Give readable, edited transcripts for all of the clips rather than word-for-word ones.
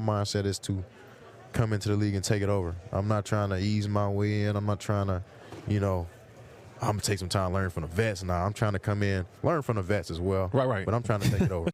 My mindset is to come into the league and take it over. I'm not trying to ease my way in. I'm not trying to, I'm going to take some time to learn from the vets. Nah, I'm trying to come in, learn from the vets as well. Right. But I'm trying to take it over.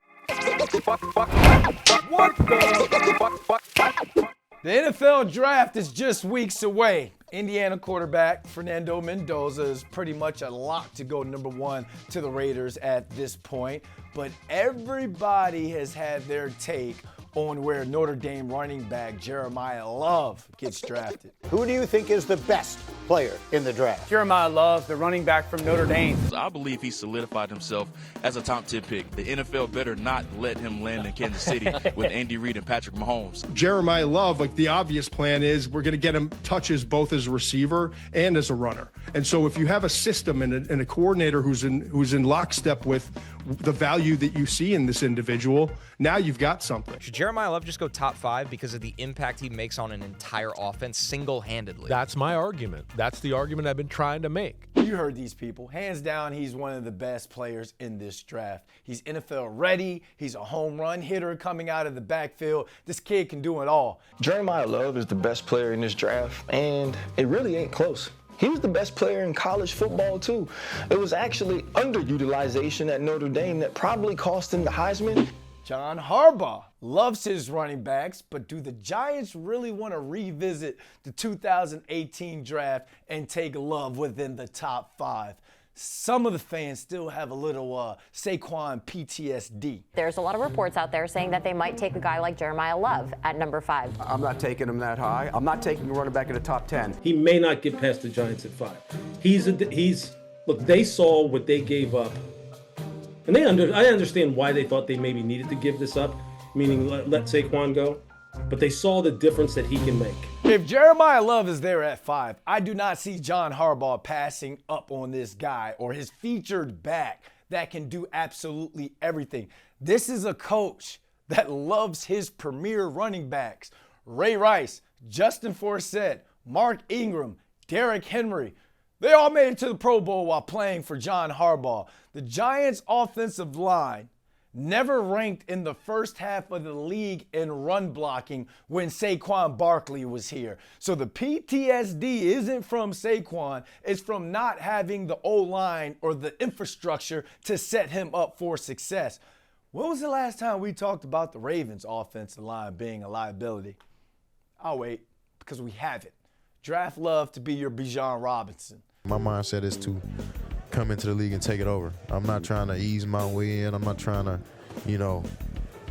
The NFL draft is just weeks away. Indiana quarterback Fernando Mendoza is pretty much a lock to go number one to the Raiders at this point. But everybody has had their take on where Notre Dame running back Jeremiyah Love gets drafted. Who do you think is the best player in the draft? Jeremiyah Love, the running back from Notre Dame. I believe he solidified himself as a top 10 pick. The NFL better not let him land in Kansas City with Andy Reid and Patrick Mahomes. Jeremiyah Love, like the obvious plan is we're going to get him touches both as a receiver and as a runner. And so if you have a system and a coordinator who's in lockstep with the value that you see in this individual, now you've got something. Should Jeremiyah Love just go top 5 because of the impact he makes on an entire offense single-handedly? That's my argument. That's the argument I've been trying to make. You heard these people. Hands down, he's one of the best players in this draft. He's NFL ready. He's a home run hitter coming out of the backfield. This kid can do it all. Jeremiyah Love is the best player in this draft, and it really ain't close. He was the best player in college football, too. It was actually underutilization at Notre Dame that probably cost him the Heisman. John Harbaugh loves his running backs, but do the Giants really want to revisit the 2018 draft and take Love within the top 5? Some of the fans still have a little Saquon PTSD. There's a lot of reports out there saying that they might take a guy like Jeremiyah Love at number 5. I'm not taking him that high. I'm not taking a running back in the top 10. He may not get past the Giants at 5. Look, they saw what they gave up. And I understand why they thought they maybe needed to give this up, meaning let Saquon go. But they saw the difference that he can make. If Jeremiyah Love is there at 5, I do not see John Harbaugh passing up on this guy or his featured back that can do absolutely everything. This is a coach that loves his premier running backs. Ray Rice, Justin Forsett, Mark Ingram, Derrick Henry. They all made it to the Pro Bowl while playing for John Harbaugh. The Giants' offensive line never ranked in the first half of the league in run blocking when Saquon Barkley was here. So the PTSD isn't from Saquon, it's from not having the O-line or the infrastructure to set him up for success. When was the last time we talked about the Ravens' offensive line being a liability? I'll wait, because we haven't. Draft Love to be your Bijan Robinson. My mindset is to come into the league and take it over. I'm not trying to ease my way in. I'm not trying to, I'm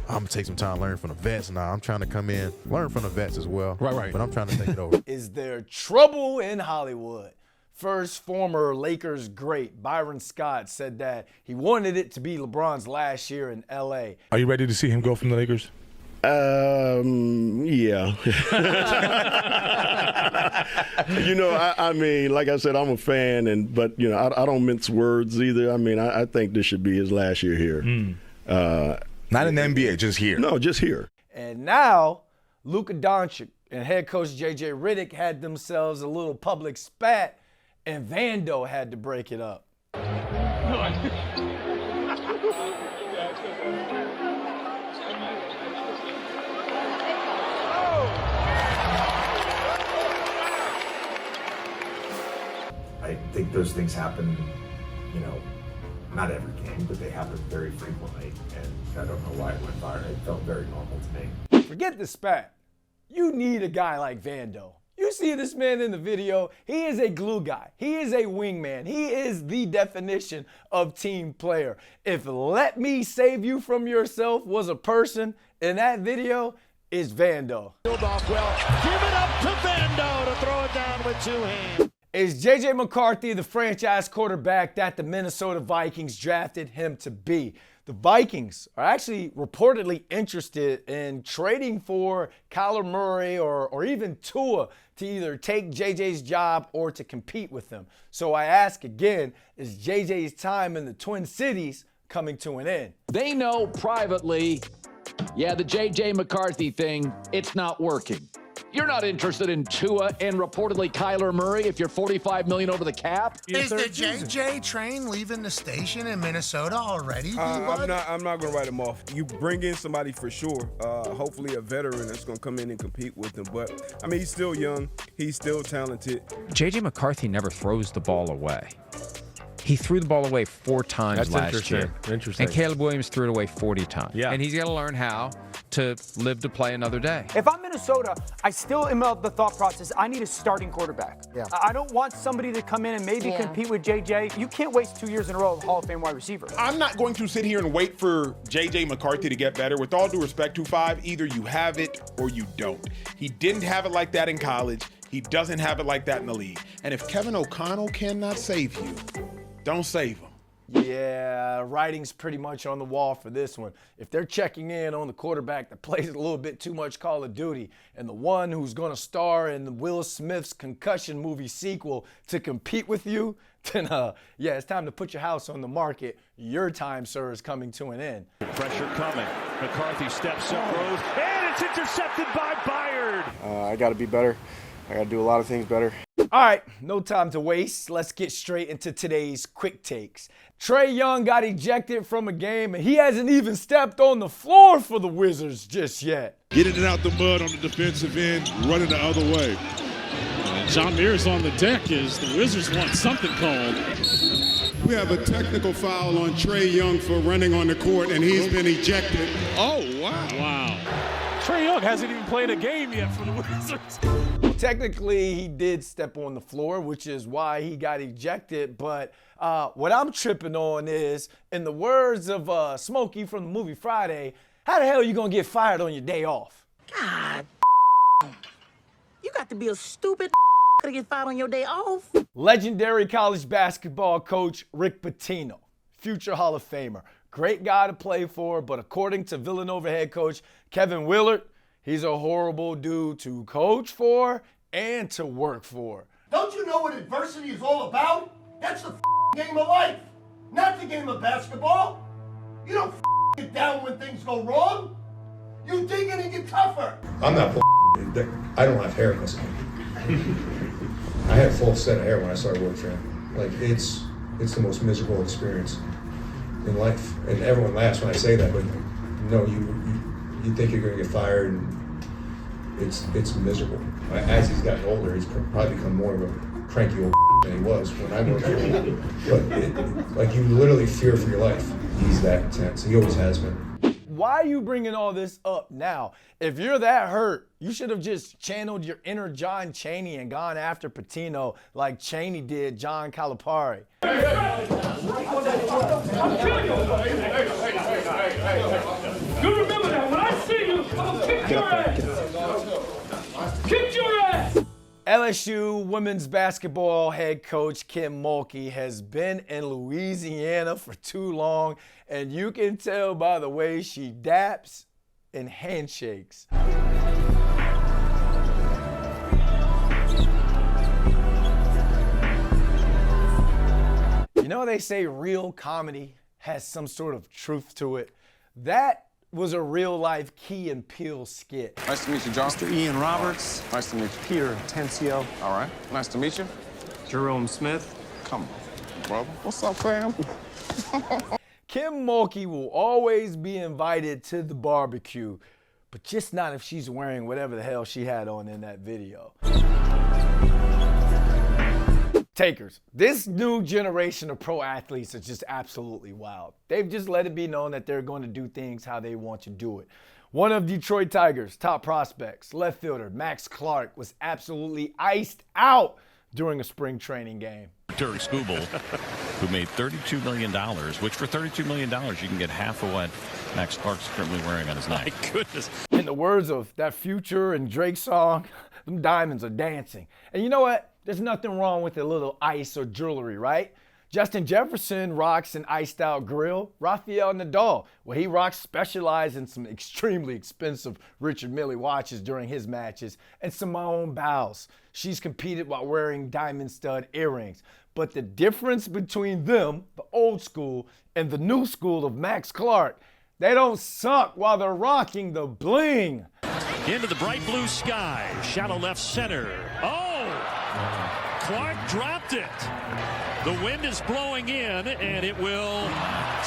going to take some time to learn from the vets. Nah, I'm trying to come in, learn from the vets as well. Right. But I'm trying to take it over. Is there trouble in Hollywood? First former Lakers great Byron Scott said that he wanted it to be LeBron's last year in L.A. Are you ready to see him go from the Lakers? Yeah. I mean, like I said, I'm a fan, but I don't mince words either. I mean, I think this should be his last year here. Not in the NBA, just here. No, just here. And now, Luka Doncic and head coach J.J. Redick had themselves a little public spat, and Vando had to break it up. I think those things happen, not every game, but they happen very frequently. And I don't know why it went viral. It felt very normal to me. Forget the spat. You need a guy like Vando. You see this man in the video, he is a glue guy. He is a wingman. He is the definition of team player. If "let me save you from yourself" was a person in that video, it's Vando. Give it up to Vando to throw it down with 2 hands. Is J.J. McCarthy the franchise quarterback that the Minnesota Vikings drafted him to be? The Vikings are actually reportedly interested in trading for Kyler Murray or even Tua to either take J.J.'s job or to compete with him. So I ask again, is J.J.'s time in the Twin Cities coming to an end? They know privately, the J.J. McCarthy thing, it's not working. You're not interested in Tua and reportedly Kyler Murray if you're $45 million over the cap? Is the JJ train leaving the station in Minnesota already? I'm not going to write him off. You bring in somebody for sure, hopefully a veteran that's going to come in and compete with him. But, I mean, he's still young. He's still talented. J.J. McCarthy never throws the ball away. He threw the ball away 4 times last year. Interesting. And Caleb Williams threw it away 40 times. Yeah. And he's got to learn how to live to play another day. If I'm Minnesota, I still am of the thought process, I need a starting quarterback. Yeah. I don't want somebody to come in and maybe compete with JJ. You can't waste 2 years in a row of Hall of Fame wide receiver. I'm not going to sit here and wait for J.J. McCarthy to get better. With all due respect to 5, either you have it or you don't. He didn't have it like that in college. He doesn't have it like that in the league. And if Kevin O'Connell cannot save you, don't save him. Yeah, writing's pretty much on the wall for this one. If they're checking in on the quarterback that plays a little bit too much Call of Duty and the one who's going to star in Will Smith's concussion movie sequel to compete with you, then yeah, it's time to put your house on the market. Your time, sir, is coming to an end. Pressure coming. McCarthy steps up, throws, and it's intercepted by Byard. I got to be better. I got to do a lot of things better. All right, no time to waste. Let's get straight into today's quick takes. Trae Young got ejected from a game, and he hasn't even stepped on the floor for the Wizards just yet. Getting it out the mud on the defensive end, running the other way. John Mears on the deck as the Wizards want something called. We have a technical foul on Trae Young for running on the court, and he's been ejected. Oh, wow. Wow. Trae Young hasn't even played a game yet for the Wizards. Technically, he did step on the floor, which is why he got ejected. But what I'm tripping on is, in the words of Smokey from the movie Friday, how the hell are you going to get fired on your day off? God, you got to be a stupid to get fired on your day off. Legendary college basketball coach Rick Pitino, future Hall of Famer. Great guy to play for, but according to Villanova head coach Kevin Willard, he's a horrible dude to coach for and to work for. Don't you know what adversity is all about? That's the game of life, not the game of basketball. You don't get down when things go wrong. You dig in and get tougher. I'm not I don't have hair in this game. I had a full set of hair when I started working for him. Like, it's the most miserable experience in life. And everyone laughs when I say that, but no, you think you're going to get fired, and it's miserable. As he's gotten older, he's probably become more of a cranky old than he was when I worked for him. But like, you literally fear for your life. He's that intense. He always has been. Why are you bringing all this up now? If you're that hurt, you should have just channeled your inner John Chaney and gone after Pitino like Chaney did John Calipari. You remember that. When I see you, I'll kick your ass. Kick your ass. LSU women's basketball head coach Kim Mulkey has been in Louisiana for too long, and you can tell by the way she daps and handshakes. You know, they say real comedy has some sort of truth to it. That was a real-life Key and Peele skit. Nice to meet you, John. Mr. Ian Roberts. Nice to meet you. Peter Tencio. All right. Nice to meet you. Jerome Smith. Come on, brother. What's up, fam? Kim Mulkey will always be invited to the barbecue, but just not if she's wearing whatever the hell she had on in that video. Takers, this new generation of pro athletes is just absolutely wild. They've just let it be known that they're going to do things how they want to do it. One of Detroit Tigers' top prospects, left fielder Max Clark, was absolutely iced out during a spring training game. Terry Skubal, who made $32 million, which for $32 million, you can get half of what Max Clark's currently wearing on his neck. My goodness. In the words of that Future and Drake song, them diamonds are dancing. And you know what? There's nothing wrong with a little ice or jewelry, right? Justin Jefferson rocks an iced out grill. Rafael Nadal, well, he rocks Specialized in some extremely expensive Richard Mille watches during his matches. And Simone Biles, she's competed while wearing diamond stud earrings. But the difference between them, the old school, and the new school of Max Clark, they don't suck while they're rocking the bling. Into the bright blue sky. Shallow left center. Oh! Clark dropped it. The wind is blowing in, and it will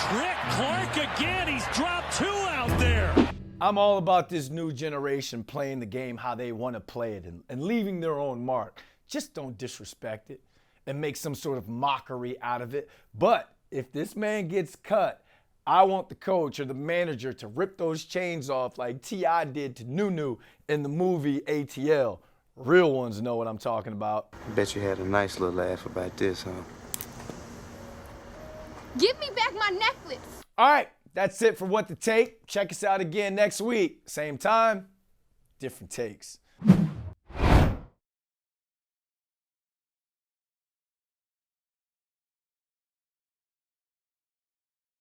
trick Clark again. He's dropped 2 out there. I'm all about this new generation playing the game how they want to play it and leaving their own mark. Just don't disrespect it and make some sort of mockery out of it. But if this man gets cut, I want the coach or the manager to rip those chains off like T.I. did to Nunu in the movie ATL. Real ones know what I'm talking about. Bet you had a nice little laugh about this, huh? Give me back my necklace. All right, that's it for What the Take. Check us out again next week. Same time, different takes.